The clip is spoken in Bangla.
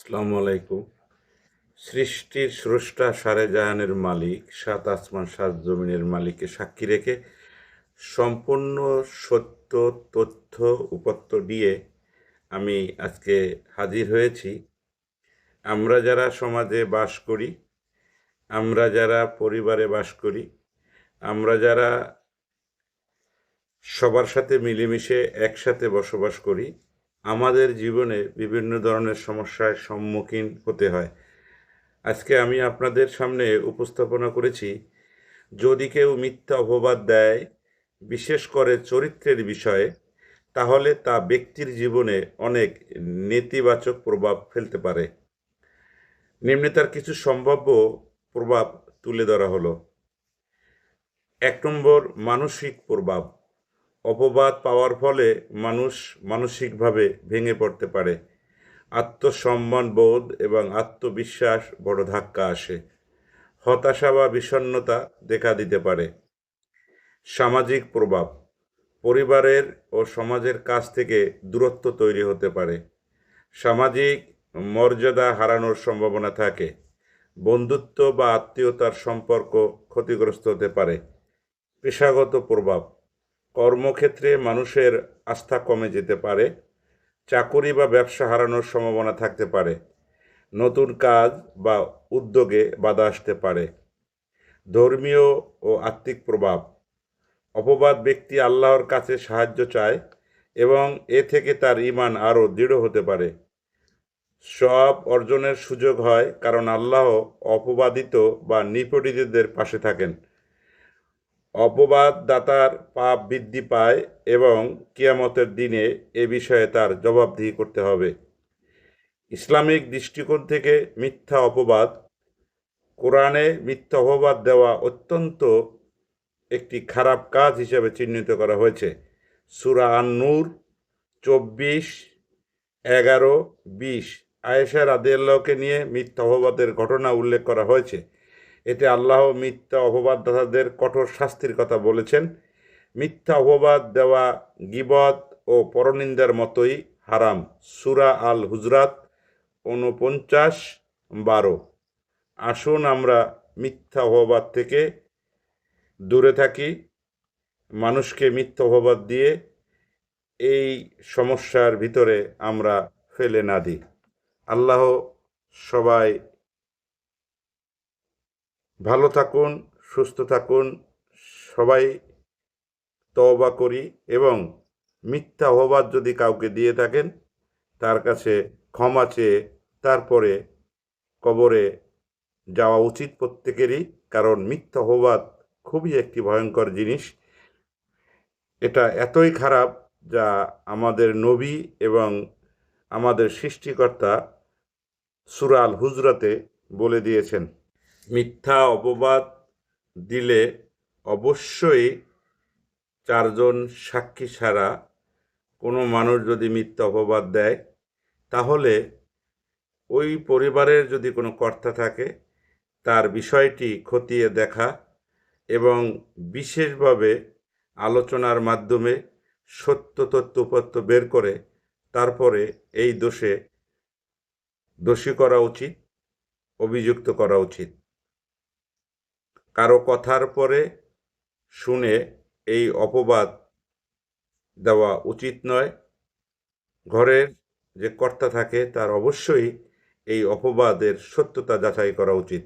আসসালামু আলাইকুম। সৃষ্টির স্রষ্টা সারে জাহানের মালিক, সাত আসমান সাত জমিনের মালিককে সাক্ষী রেখে সম্পূর্ণ সত্য তথ্য উপাত্ত দিয়ে আমি আজকে হাজির হয়েছি। আমরা যারা সমাজে বাস করি, আমরা যারা পরিবারে বাস করি, আমরা যারা সবার সাথে মিলেমিশে একসাথে বসবাস করি, আমাদের জীবনে বিভিন্ন ধরনের সমস্যার সম্মুখীন হতে হয়। আজকে আমি আপনাদের সামনে উপস্থাপনা করেছি, যদি কেউ মিথ্যা অপবাদ দেয়, বিশেষ করে চরিত্রের বিষয়ে, তাহলে তা ব্যক্তির জীবনে অনেক নেতিবাচক প্রভাব ফেলতে পারে। নিম্নে তার কিছু সম্ভাব্য প্রভাব তুলে ধরা হলো। ১ নম্বর, মানসিক প্রভাব। অপবাদ পাওয়ার ফলে মানুষ মানসিকভাবে ভেঙে পড়তে পারে। আত্মসম্মান বোধ এবং আত্মবিশ্বাস বড় ধাক্কা আসে। হতাশা বা বিষণ্ণতা দেখা দিতে পারে। সামাজিক প্রভাব। পরিবারের ও সমাজের কাছ থেকে দূরত্ব তৈরি হতে পারে। সামাজিক মর্যাদা হারানোর সম্ভাবনা থাকে। বন্ধুত্ব বা আত্মীয়তার সম্পর্ক ক্ষতিগ্রস্ত হতে পারে। পেশাগত প্রভাব। কর্মক্ষেত্রে মানুষের আস্থা কমে যেতে পারে। চাকুরি বা ব্যবসা হারানোর সম্ভাবনা থাকতে পারে। নতুন কাজ বা উদ্যোগে বাধা আসতে পারে। ধর্মীয় ও আত্মিক প্রভাব। অপবাদ ব্যক্তি আল্লাহর কাছে সাহায্য চায় এবং এ থেকে তার ঈমান আরও দৃঢ় হতে পারে। সওয়াব অর্জনের সুযোগ হয়, কারণ আল্লাহ অপবাদিত বা নিপীড়িতদের পাশে থাকেন। অপবাদদাতার পাপ বৃদ্ধি পায় এবং কিয়ামতের দিনে এ বিষয়ে তার জবাবদিহি করতে হবে। ইসলামিক দৃষ্টিকোণ থেকে মিথ্যা অপবাদ। কোরআনে মিথ্যা অপবাদ দেওয়া অত্যন্ত একটি খারাপ কাজ হিসেবে চিহ্নিত করা হয়েছে। সূরা আন-নূর ২৪, ১১, ২০। আয়েশা রাদিয়াল্লাহুকে নিয়ে মিথ্যা অপবাদের ঘটনা উল্লেখ করা হয়েছে। এতে আল্লাহ মিথ্যা অপবাদদাতাদের কঠোর শাস্তির কথা বলেছেন। মিথ্যা অপবাদ দেওয়া গীবত ও পরনিন্দার মতোই হারাম। সূরা আল হুজরাত ৪৯, ১২। আসুন আমরা মিথ্যা অপবাদ থেকে দূরে থাকি, মানুষকে মিথ্যা অপবাদ দিয়ে এই সমস্যার ভিতরে আমরা ফেলে না দিই। আল্লাহ সবাই ভালো থাকুন, সুস্থ থাকুন। সবাই তওবা করি এবং মিথ্যা অপবাদ যদি কাউকে দিয়ে থাকেন, তার কাছে ক্ষমা চেয়ে তারপরে কবরে যাওয়া উচিত প্রত্যেকেরই। কারণ মিথ্যা অপবাদ খুবই একটি ভয়ঙ্কর জিনিস। এটা এতই খারাপ যা আমাদের নবী এবং আমাদের সৃষ্টিকর্তা সূরা আল হুজরাতে বলে দিয়েছেন। মিথ্যা অপবাদ দিলে অবশ্যই ৪ জন সাক্ষী ছাড়া কোনো মানুষ যদি মিথ্যা অপবাদ দেয়, তাহলে ওই পরিবারের যদি কোনো কর্তা থাকে, তার বিষয়টি খতিয়ে দেখা এবং বিশেষভাবে আলোচনার মাধ্যমে সত্য তথ্য উপাত্ত বের করে তারপরে এই দোষী করা উচিত, অভিযুক্ত করা উচিত। কারো কথার পরে শুনে এই অপবাদ দেওয়া উচিত নয়। ঘরের যে কর্তা থাকে তার অবশ্যই এই অপবাদের সত্যতা যাচাই করা উচিত।